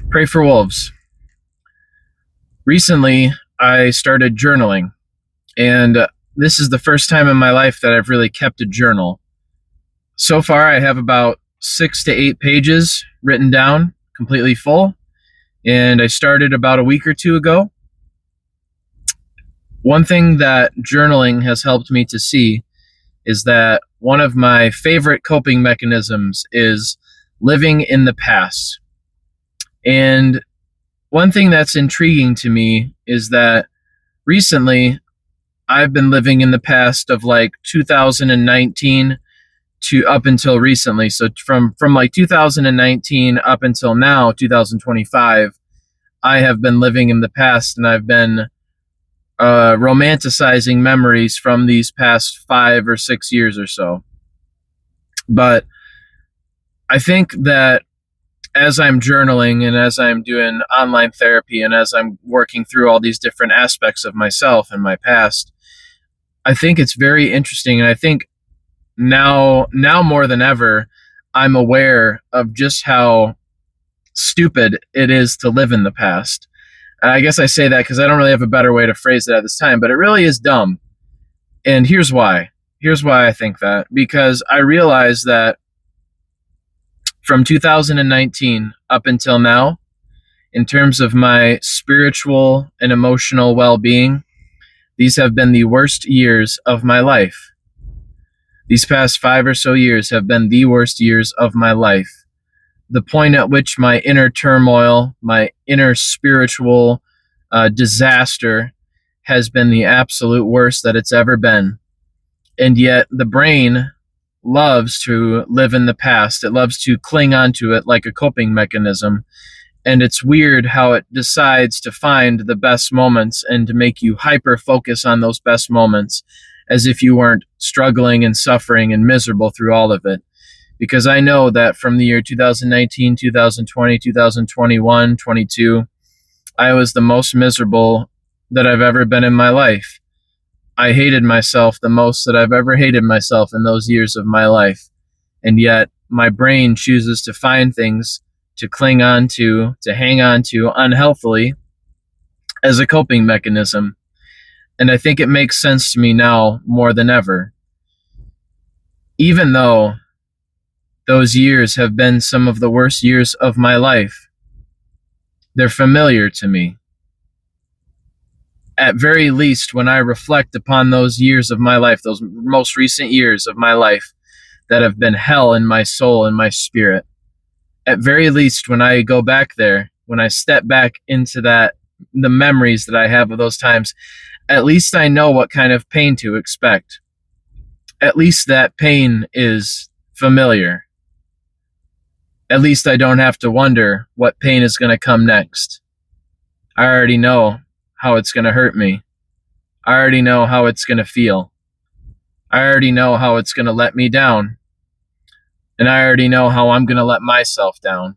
Pray for Wolves. Recently, I started journaling, and this is the first time in my life that I've really kept a journal. So far, I have about 6 to 8 pages written down, completely full, and I started about a week or two ago. One thing that journaling has helped me to see is that one of my favorite coping mechanisms is living in the past. And one thing that's intriguing to me is that recently I've been living in the past of like 2019 to up until recently. So from like 2019 up until now, 2025, I have been living in the past, and I've been romanticizing memories from these past 5 or 6 years or so. But I think that as I'm journaling and as I'm doing online therapy and as I'm working through all these different aspects of myself and my past, I think it's very interesting. And I think now more than ever, I'm aware of just how stupid it is to live in the past. And I guess I say that because I don't really have a better way to phrase it at this time, but it really is dumb. And here's why. Here's why I think that. Because I realize that from 2019 up until now, in terms of my spiritual and emotional well-being, these have been the worst years of my life. These past 5 or so years have been the worst years of my life. The point at which my inner turmoil, my inner spiritual disaster has been the absolute worst that it's ever been. And yet the brain loves to live in the past. It loves to cling onto it like a coping mechanism. And it's weird how it decides to find the best moments and to make you hyper focus on those best moments as if you weren't struggling and suffering and miserable through all of it. Because I know that from the year 2019, 2020, 2021, 22, I was the most miserable that I've ever been in my life. I hated myself the most that I've ever hated myself in those years of my life. And yet my brain chooses to find things to cling on to hang on to unhealthily as a coping mechanism. And I think it makes sense to me now more than ever. Even though those years have been some of the worst years of my life, they're familiar to me. At very least, when I reflect upon those years of my life, those most recent years of my life that have been hell in my soul and my spirit, at very least, when I go back there, when I step back into that, the memories that I have of those times, at least I know what kind of pain to expect. At least that pain is familiar. At least I don't have to wonder what pain is going to come next. I already know how it's going to hurt me. I already know how it's going to feel. I already know how it's going to let me down. And I already know how I'm going to let myself down.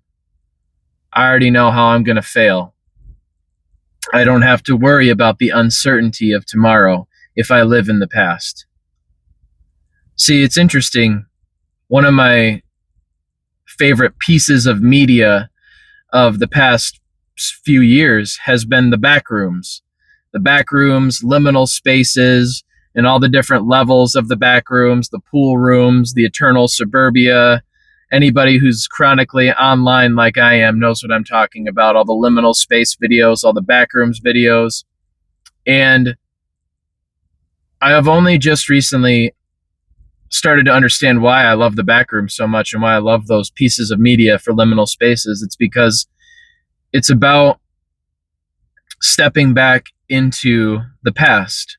I already know how I'm going to fail. I don't have to worry about the uncertainty of tomorrow if I live in the past. See, it's interesting. One of my favorite pieces of media of the past few years has been the back rooms. The back rooms, liminal spaces, and all the different levels of the back rooms, the pool rooms, the eternal suburbia. Anybody who's chronically online like I am knows what I'm talking about. All the liminal space videos, all the back rooms videos. And I have only just recently started to understand why I love the back room so much and why I love those pieces of media for liminal spaces. It's because it's about stepping back into the past.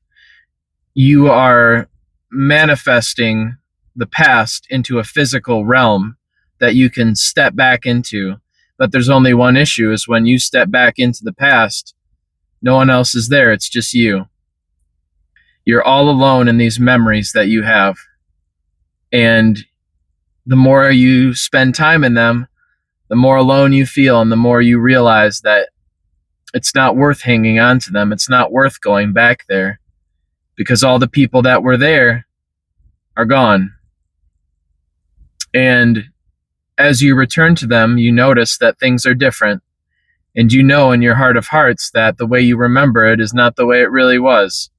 You are manifesting the past into a physical realm that you can step back into. But there's only one issue, is when you step back into the past, no one else is there. It's just you. You're all alone in these memories that you have. And the more you spend time in them, the more alone you feel, and the more you realize that it's not worth hanging on to them. It's not worth going back there, because all the people that were there are gone. And as you return to them, you notice that things are different. And you know in your heart of hearts that the way you remember it is not the way it really was.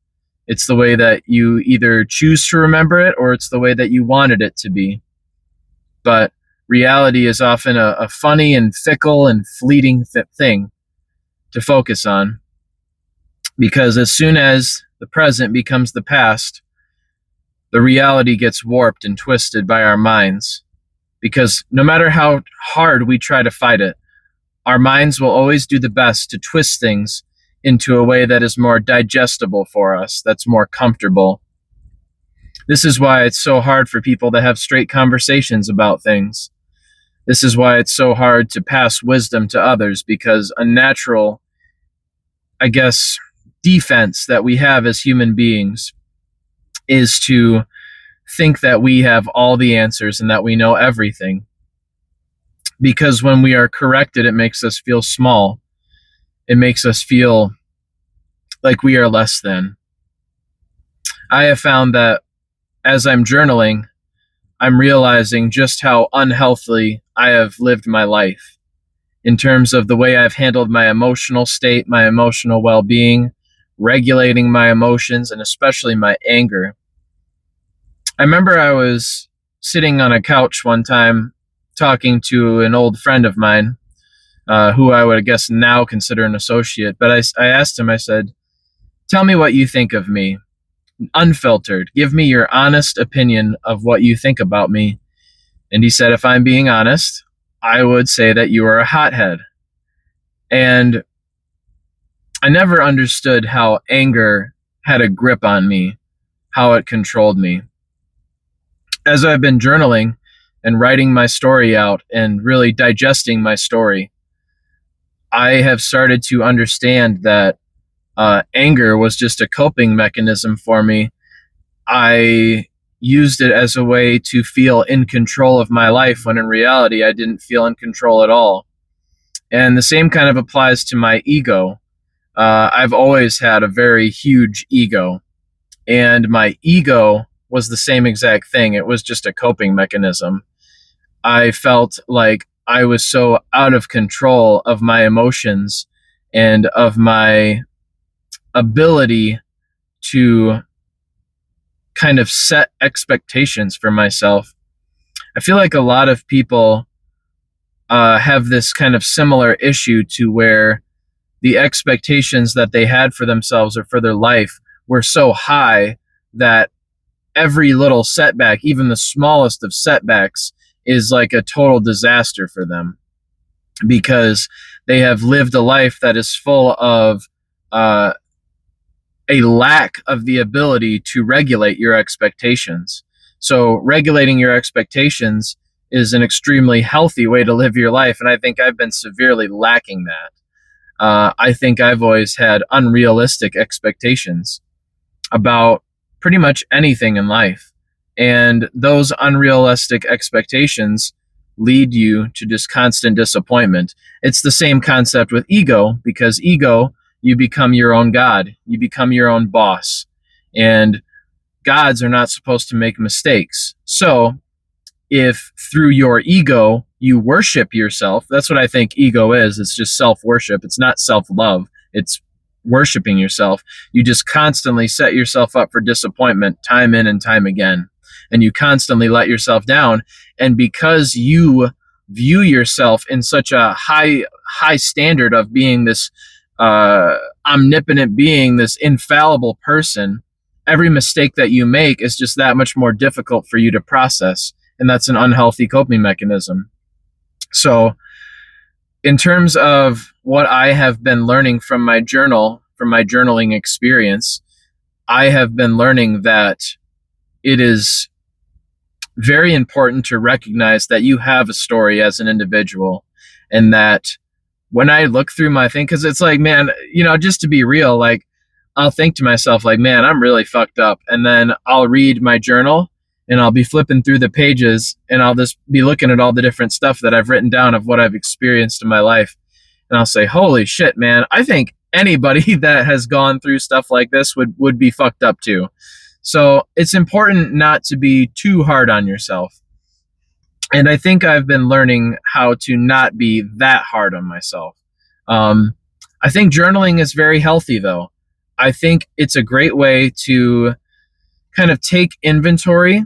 It's the way that you either choose to remember it or it's the way that you wanted it to be. But reality is often a funny and fickle and fleeting thing to focus on, because as soon as the present becomes the past, the reality gets warped and twisted by our minds. Because no matter how hard we try to fight it, our minds will always do the best to twist things into a way that is more digestible for us, that's more comfortable. This is why it's so hard for people to have straight conversations about things. This is why it's so hard to pass wisdom to others, because a natural, I guess, defense that we have as human beings is to think that we have all the answers and that we know everything. Because when we are corrected, it makes us feel small. It makes us feel like we are less than. I have found that as I'm journaling, I'm realizing just how unhealthily I have lived my life in terms of the way I've handled my emotional state, my emotional well-being, regulating my emotions, and especially my anger. I remember I was sitting on a couch one time talking to an old friend of mine, who I would, I guess, now consider an associate. But I asked him, I said, tell me what you think of me, unfiltered. Give me your honest opinion of what you think about me. And he said, if I'm being honest, I would say that you are a hothead. And I never understood how anger had a grip on me, how it controlled me. As I've been journaling and writing my story out and really digesting my story, I have started to understand that anger was just a coping mechanism for me. I used it as a way to feel in control of my life when in reality I didn't feel in control at all. And the same kind of applies to my ego. I've always had a very huge ego, and my ego was the same exact thing. It was just a coping mechanism. I felt like I was so out of control of my emotions and of my ability to kind of set expectations for myself. I feel like a lot of people have this kind of similar issue to where the expectations that they had for themselves or for their life were so high that every little setback, even the smallest of setbacks, is like a total disaster for them, because they have lived a life that is full of a lack of the ability to regulate your expectations. So regulating your expectations is an extremely healthy way to live your life, and I think I've been severely lacking that. I think I've always had unrealistic expectations about pretty much anything in life. And those unrealistic expectations lead you to just constant disappointment. It's the same concept with ego, because ego, you become your own God, you become your own boss. And gods are not supposed to make mistakes. So if through your ego you worship yourself, that's what I think ego is. It's just self-worship. It's not self-love. It's worshiping yourself. You just constantly set yourself up for disappointment time in and time again. And you constantly let yourself down. And because you view yourself in such a high standard of being this omnipotent being, this infallible person, every mistake that you make is just that much more difficult for you to process. And that's an unhealthy coping mechanism. So in terms of what I have been learning from my journal, from my journaling experience, I have been learning that it is very important to recognize that you have a story as an individual, and that when I look through my thing, because it's like, man, just to be real, like I'll think to myself like, man, I'm really fucked up. And then I'll read my journal and I'll be flipping through the pages and I'll just be looking at all the different stuff that I've written down of what I've experienced in my life. And I'll say, holy shit, man, I think anybody that has gone through stuff like this would be fucked up too. So it's important not to be too hard on yourself. And I think I've been learning how to not be that hard on myself. I think journaling is very healthy, though. I think it's a great way to kind of take inventory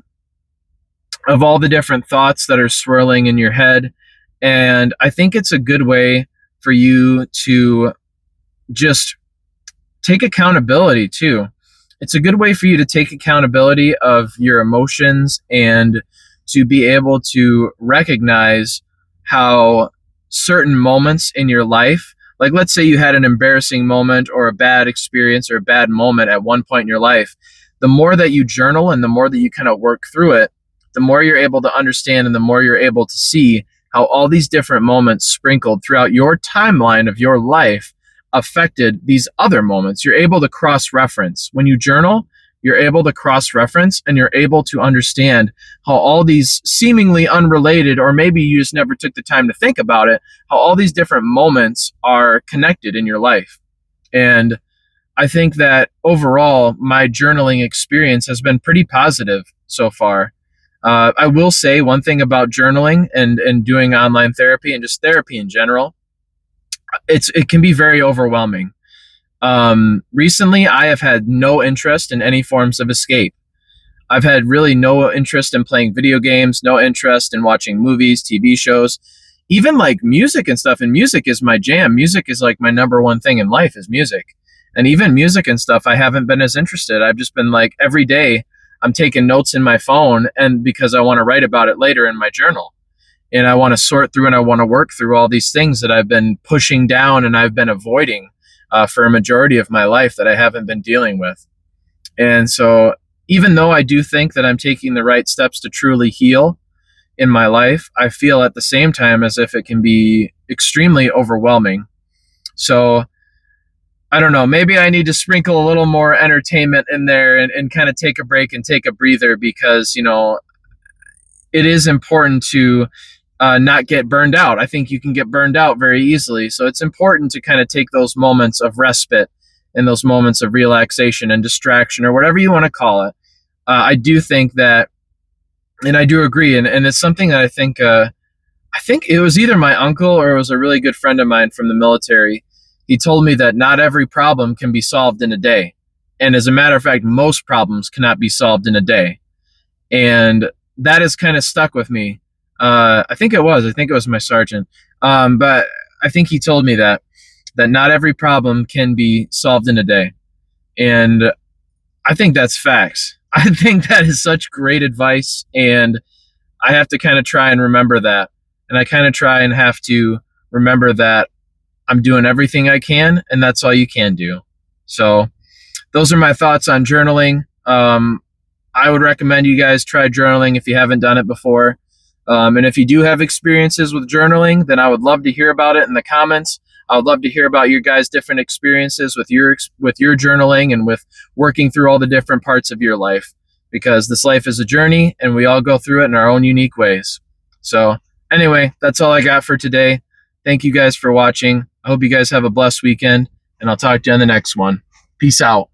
of all the different thoughts that are swirling in your head. And I think it's a good way for you to just take accountability too. It's a good way for you to take accountability of your emotions and to be able to recognize how certain moments in your life, like let's say you had an embarrassing moment or a bad experience or a bad moment at one point in your life, the more that you journal and the more that you kind of work through it, the more you're able to understand and the more you're able to see how all these different moments sprinkled throughout your timeline of your life affected these other moments. You're able to cross reference. When you journal, you're able to cross reference and you're able to understand how all these seemingly unrelated, or maybe you just never took the time to think about it, how all these different moments are connected in your life. And I think that overall, my journaling experience has been pretty positive so far. I will say one thing about journaling and doing online therapy and just therapy in general, it can be very overwhelming. Recently, I have had no interest in any forms of escape. I've had really no interest in playing video games, no interest in watching movies, TV shows, even like music and stuff. And music is my jam. Music is like my number one thing in life is music. And even music and stuff, I haven't been as interested. I've just been like every day I'm taking notes in my phone, and because I want to write about it later in my journal. And I want to sort through and I want to work through all these things that I've been pushing down and I've been avoiding for a majority of my life that I haven't been dealing with. And so, even though I do think that I'm taking the right steps to truly heal in my life, I feel at the same time as if it can be extremely overwhelming. So, I don't know, maybe I need to sprinkle a little more entertainment in there and kind of take a break and take a breather because, you know, it is important to not get burned out. I think you can get burned out very easily. So it's important to kind of take those moments of respite and those moments of relaxation and distraction or whatever you want to call it. I do think that, and I do agree, and it's something that I think it was either my uncle or it was a really good friend of mine from the military. He told me that not every problem can be solved in a day. And as a matter of fact, most problems cannot be solved in a day. And that has kind of stuck with me. I think it was my sergeant. But I think he told me that not every problem can be solved in a day. And I think that's facts. I think that is such great advice. And I have to kind of try and remember that. And I kind of try and have to remember that I'm doing everything I can, and that's all you can do. So those are my thoughts on journaling. I would recommend you guys try journaling if you haven't done it before. And if you do have experiences with journaling, then I would love to hear about it in the comments. I would love to hear about your guys' different experiences with your journaling and with working through all the different parts of your life, because this life is a journey and we all go through it in our own unique ways. So anyway, that's all I got for today. Thank you guys for watching. I hope you guys have a blessed weekend, and I'll talk to you on the next one. Peace out.